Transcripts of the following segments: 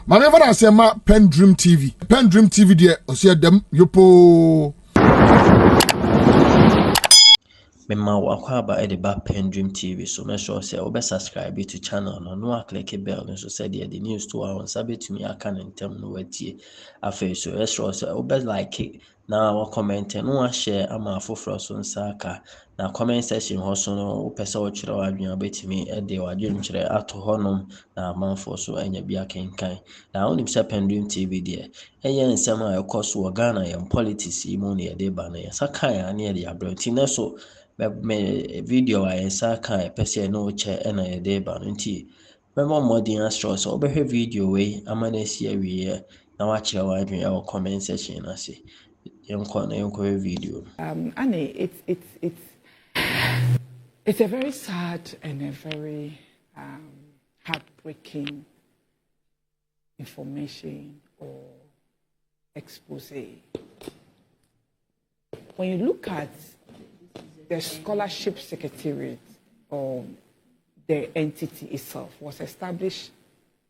Manever I say ma PENDREAM TV. PENDREAM TV there, o see them yopo. Mema wakwaba e de ba PENDREAM TV so make sure say obe subscribe to channel no click bell so say the news to our sabit me aka ntem no watie afa so make sure say obe like na wa comment no share ama afoforo so nsaka na comment section ho so no opese wo kire wadwen obetimi e de wadwen kire ato honom na amanfo so anya bia kenkan na onim say PENDREAM TV de eye nsem a ekoso Ghana yam politics mu ne de ba na yasaka ya ne de abranti na so me video I saka pese no che na ye de ba nti me mo modern astro so obehwe video we amana si awie na wa kire wa adwen e comment section na se yenko na yenko video and it's a very sad and a very heartbreaking information or expose. When you look at the Scholarship Secretariat or the entity itself was established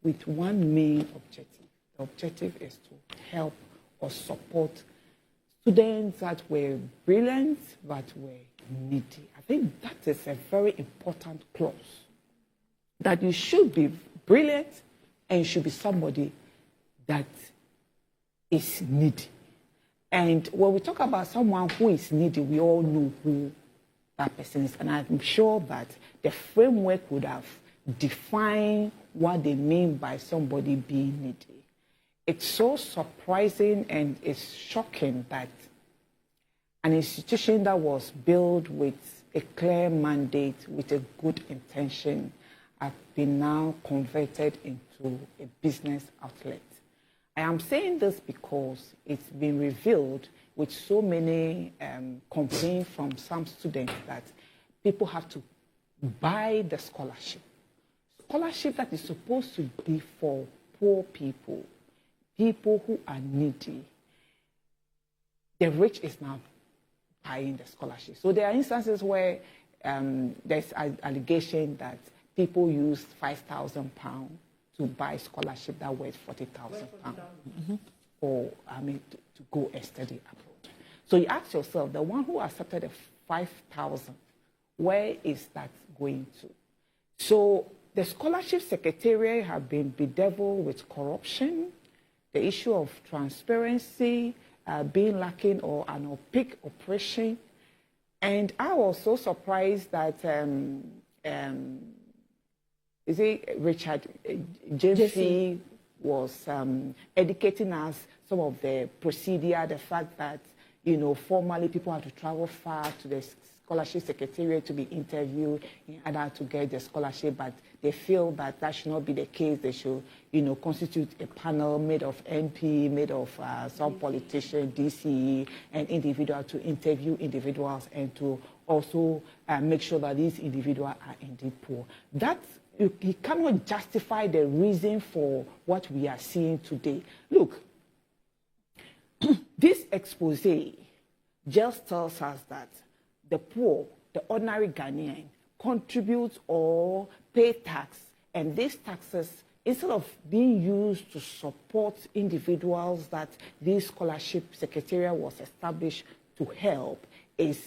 with one main objective. The objective is to help or support students that were brilliant but were needy. I think that is a very important clause. That you should be brilliant and you should be somebody that is needy. And when we talk about someone who is needy, we all know who that person is. And I'm sure that the framework would have defined what they mean by somebody being needy. It's so surprising and it's shocking that an institution that was built with a clear mandate, with a good intention, has been now converted into a business outlet. I am saying this because it's been revealed with so many complaints from some students that people have to buy the scholarship. Scholarship that is supposed to be for poor people, people who are needy. The rich is now buying the scholarship. So there are instances where there's an allegation that people used £5,000 to buy scholarship that worth £40,000 or to go and study abroad. So you ask yourself, the one who accepted the 5,000, where is that going to? So the Scholarship Secretariat have been bedeviled with corruption, the issue of transparency being lacking or an opaque operation. And I was so surprised that is it Richard James was educating us some of the procedure, the fact that, formally people have to travel far to the Scholarship Secretariat to be interviewed in order to get the scholarship, but they feel that that should not be the case. They should, constitute a panel made of MP, made of some politician, DCE, and individual to interview individuals and to also make sure that these individuals are indeed poor. That you cannot justify the reason for what we are seeing today. Look, this expose just tells us that the poor, the ordinary Ghanaian, contribute or pay tax, and these taxes, instead of being used to support individuals that this Scholarship Secretariat was established to help, is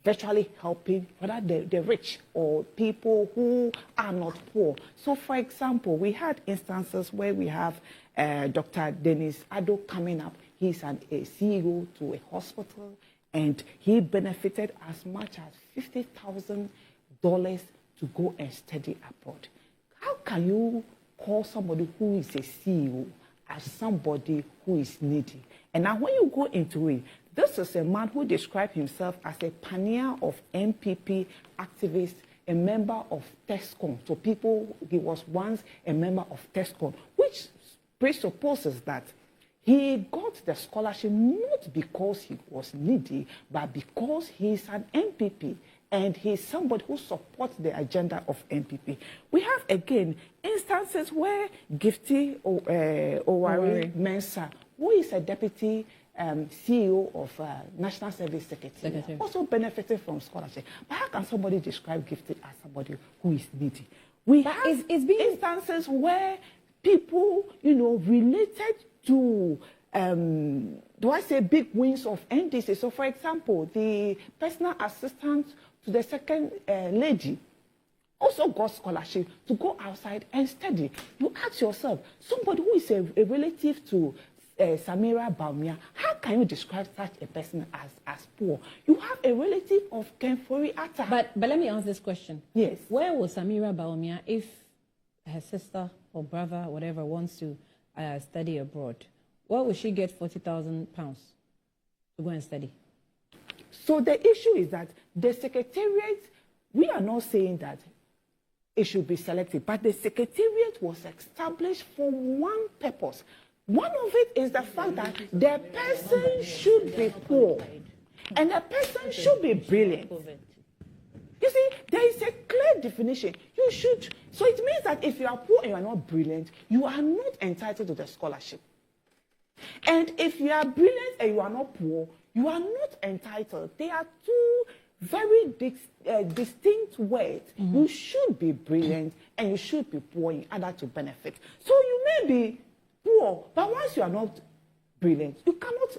virtually helping whether the rich or people who are not poor. So, for example, we had instances where we have Dr. Akufo-Addo coming up. He's a CEO to a hospital, and he benefited as much as $50,000 to go and study abroad. How can you call somebody who is a CEO as somebody who is needy? And now when you go into it, this is a man who described himself as a pioneer of MPP activist, a member of TESCON. So he was once a member of TESCON, which presupposes that he got the scholarship not because he was needy, but because he's an MPP and he's somebody who supports the agenda of MPP. We have, again, instances where Gifty Owari Mensah, who is a deputy CEO of National Service Secretary, also benefited from scholarship. But how can somebody describe Gifty as somebody who is needy? We have instances where people, related to, do I say big wins of NDC? So, for example, the personal assistant to the second lady also got scholarship to go outside and study. You ask yourself, somebody who is a relative to Samira Baumia, how can you describe such a person as poor? You have a relative of Kenfori Atta. But let me ask this question. Yes. Where was Samira Baumia if her sister or brother, whatever, wants to study abroad? Where will she get £40,000 to go and study? So the issue is that the secretariat, we are not saying that it should be selective, but the secretariat was established for one purpose. One of it is the fact that the person should be poor and the person should be brilliant. You see, there is a clear definition. You should. So it means that if you are poor and you are not brilliant, you are not entitled to the scholarship. And if you are brilliant and you are not poor, you are not entitled. They are two very distinct words. You should be brilliant and you should be poor in order to benefit. So you may be poor, but once you are not brilliant, you cannot,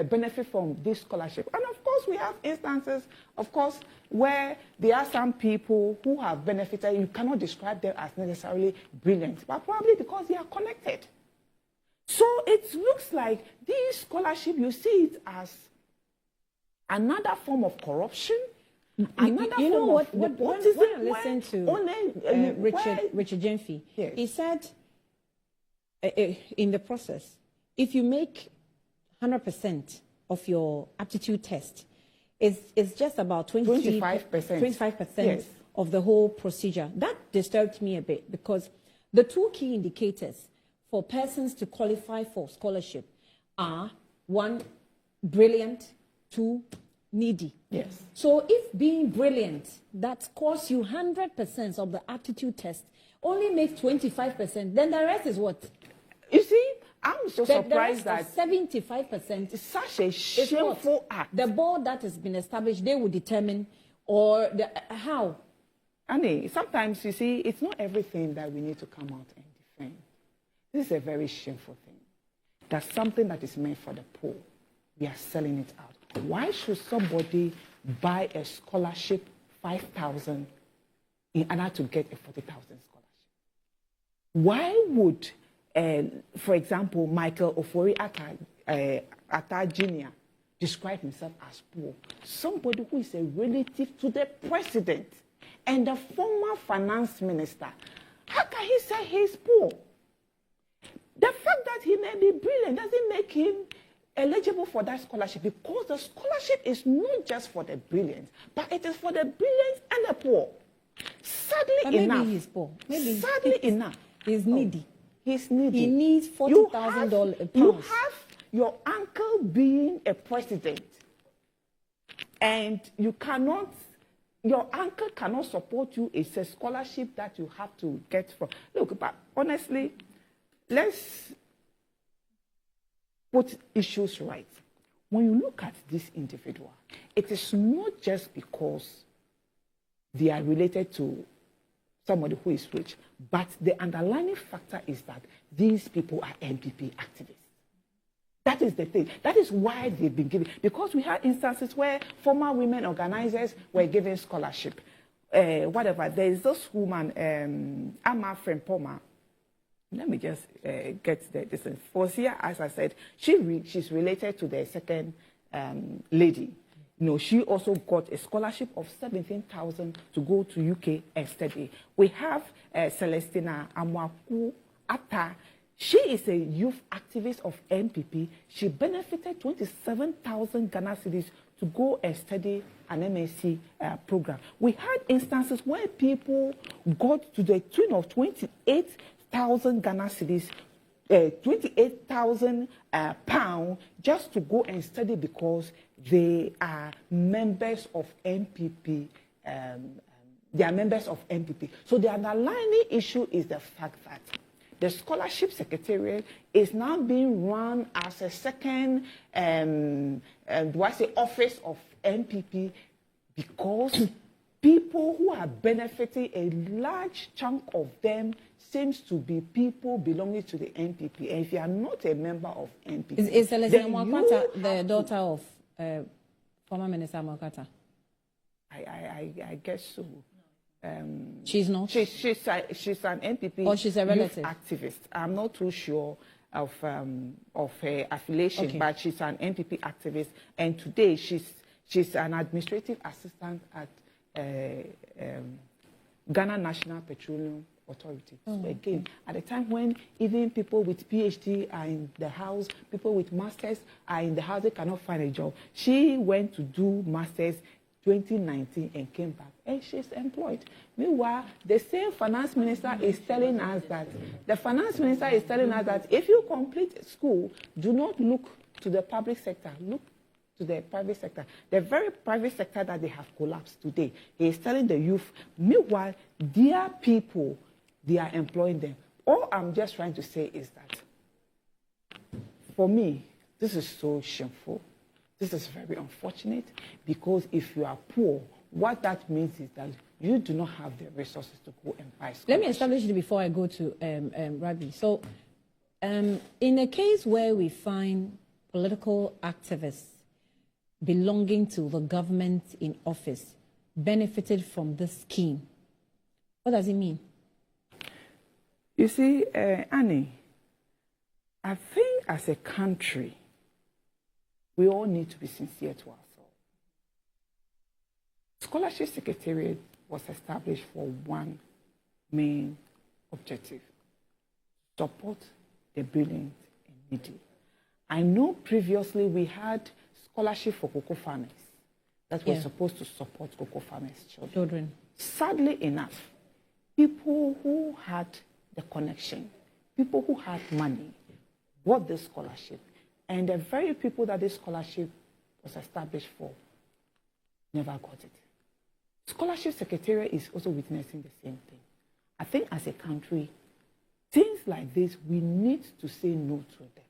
benefit from this scholarship. And of course, we have instances, of course, where there are some people who have benefited. You cannot describe them as necessarily brilliant, but probably because they are connected. So it looks like this scholarship, you see it as another form of corruption. Another you know form what? of When I listened to Richard Jemfi, yes. He said in the process, if you make 100% of your aptitude test, it's just about 25%. 25% Yes. of the whole procedure. That disturbed me a bit because the two key indicators for persons to qualify for scholarship are 1, brilliant, 2, needy. Yes. So if being brilliant, that scores you 100% of the aptitude test, only makes 25%, then the rest is what? You see, I'm so surprised the rest that 75% it's such a shameful act. The board that has been established, they will determine, or how? Annie, sometimes you see, it's not everything that we need to come out and defend. This is a very shameful thing. That's something that is meant for the poor. We are selling it out. Why should somebody buy a scholarship 5,000 in order to get a 40,000 scholarship? Why would, for example, Michael Ofori-Atta Jr. describe himself as poor? Somebody who is a relative to the president and the former finance minister. How can he say he's poor? The fact that he may be brilliant doesn't make him eligible for that scholarship, because the scholarship is not just for the brilliant, but it is for the brilliant and the poor. Sadly enough, maybe he's poor. Maybe he's needy. He's needy. He needs $40,000. You have your uncle being a president, and your uncle cannot support you. It's a scholarship that you have to get from. Look, but honestly, let's put issues right. When you look at this individual, it is not just because they are related to somebody who is rich, but the underlying factor is that these people are MPP activists. That is the thing. That is why they've been given, because we had instances where former women organizers were given scholarship. Whatever. There is this woman, Amma Frempoma. Let me just get the distance. Fosia, as I said, she's related to the second lady. She also got a scholarship of 17,000 to go to UK and study. We have Celestina Amwaku-Atta. She is a youth activist of MPP. She benefited 27,000 Ghana cedis to go and study an MSc program. We had instances where people got to the tune of 28,000 Ghana cedis, 28,000 pounds just to go and study because they are members of MPP. They are members of MPP. So the underlying issue is the fact that the scholarship secretariat is now being run as a second, office of MPP, because people who are benefiting, a large chunk of them seems to be people belonging to the NPP. And if you are not a member of NPP, is Celestina then Mwakata you the daughter of former Minister Mwakata? I guess so. She's not? She's an NPP or she's a relative activist. I'm not too sure of her affiliation, Okay. but she's an NPP activist. And today she's an administrative assistant at Ghana National Petroleum Authority. So again, at a time when even people with PhD are in the house, people with masters are in the house, they cannot find a job. She went to do masters 2019 and came back, and she's employed. Meanwhile, the same finance minister is telling us that if you complete school, do not look to the public sector, look to the private sector. The very private sector that they have collapsed today. He is telling the youth, meanwhile, their people, they are employing them. All I'm just trying to say is that, for me, this is so shameful. This is very unfortunate, because if you are poor, what that means is that you do not have the resources to go and buy scholarship. Let me establish it before I go to Rabi. So, in a case where we find political activists belonging to the government in office benefited from this scheme, what does it mean? You see, Annie, I think as a country, we all need to be sincere to ourselves. Scholarship Secretariat was established for one main objective: support the brilliant and needy. I know previously we had scholarship for cocoa farmers that was supposed to support cocoa farmers' children. Sadly enough, people who had the connection, people who had money, bought this scholarship, and the very people that this scholarship was established for never got it. Scholarship Secretariat is also witnessing the same thing. I think as a country, things like this, we need to say no to them.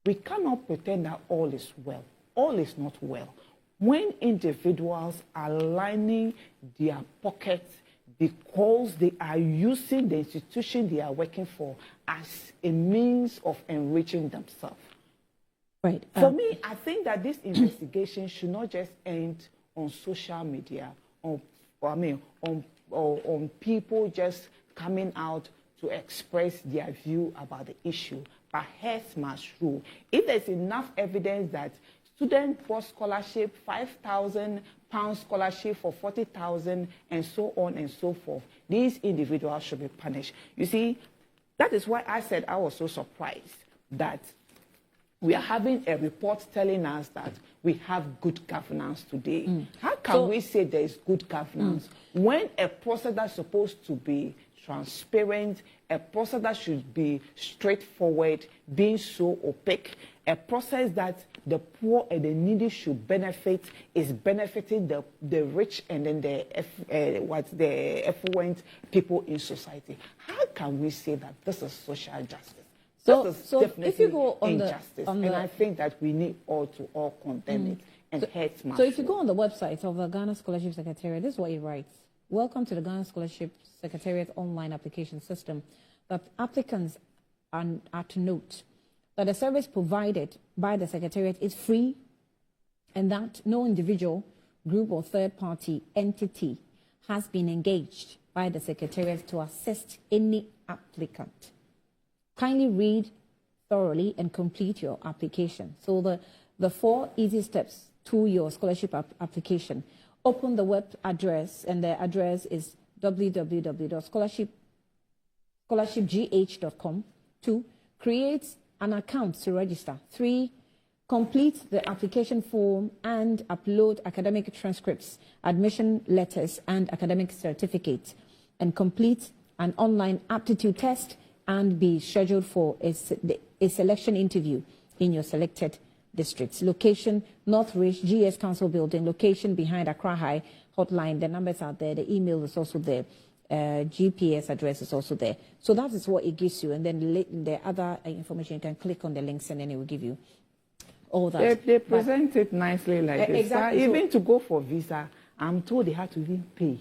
We cannot pretend that all is well. All is not well. When individuals are lining their pockets because they are using the institution they are working for as a means of enriching themselves. Right. For me, I think that this investigation should not just end on social media, on people just coming out to express their view about the issue, but heads must rule. If there's enough evidence that student bought scholarship, £5,000 scholarship for 40,000, and so on and so forth, these individuals should be punished. You see, that is why I said I was so surprised that we are having a report telling us that we have good governance today. How can we say there is good governance when a process that's supposed to be transparent, a process that should be straightforward, being so opaque, a process that the poor and the needy should benefit, is benefiting the rich and then the affluent people in society? How can we say that this is social justice? So definitely if you go on injustice, and I think that we need all condemn it and hate much. So if you go on the website of the Ghana Scholarship Secretariat, this is what it writes. Welcome to the Ghana Scholarship Secretariat online application system. That applicants are to note that the service provided by the Secretariat is free, and that no individual, group or third-party entity has been engaged by the Secretariat to assist any applicant. Kindly read thoroughly and complete your application. So the 4 easy steps to your scholarship application. Open the web address, and the address is www.scholarshipgh.com. 2, create an account to register. 3, complete the application form and upload academic transcripts, admission letters, and academic certificates, and complete an online aptitude test and be scheduled for a selection interview in your selected districts. Location, North Ridge, GS Council Building. Location, behind Accra High. Hotline, the numbers are there. The email is also there. GPS address is also there. So that is what it gives you. And then the other information, you can click on the links and then it will give you all that. They present it nicely like this. Exactly. Even to go for visa, I'm told they had to even pay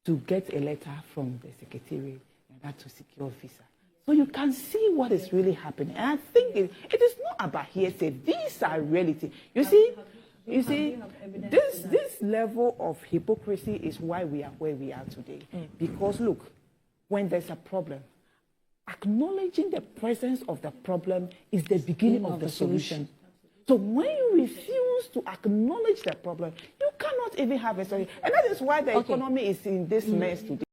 to get a letter from the secretariat in order to secure visa. So you can see what is really happening. And I think it is not about hearsay. These are reality. You see, this level of hypocrisy is why we are where we are today. Because look, when there's a problem, acknowledging the presence of the problem is the beginning of the solution. So when you refuse to acknowledge the problem, you cannot even have a solution. And that is why the economy is in this mess today.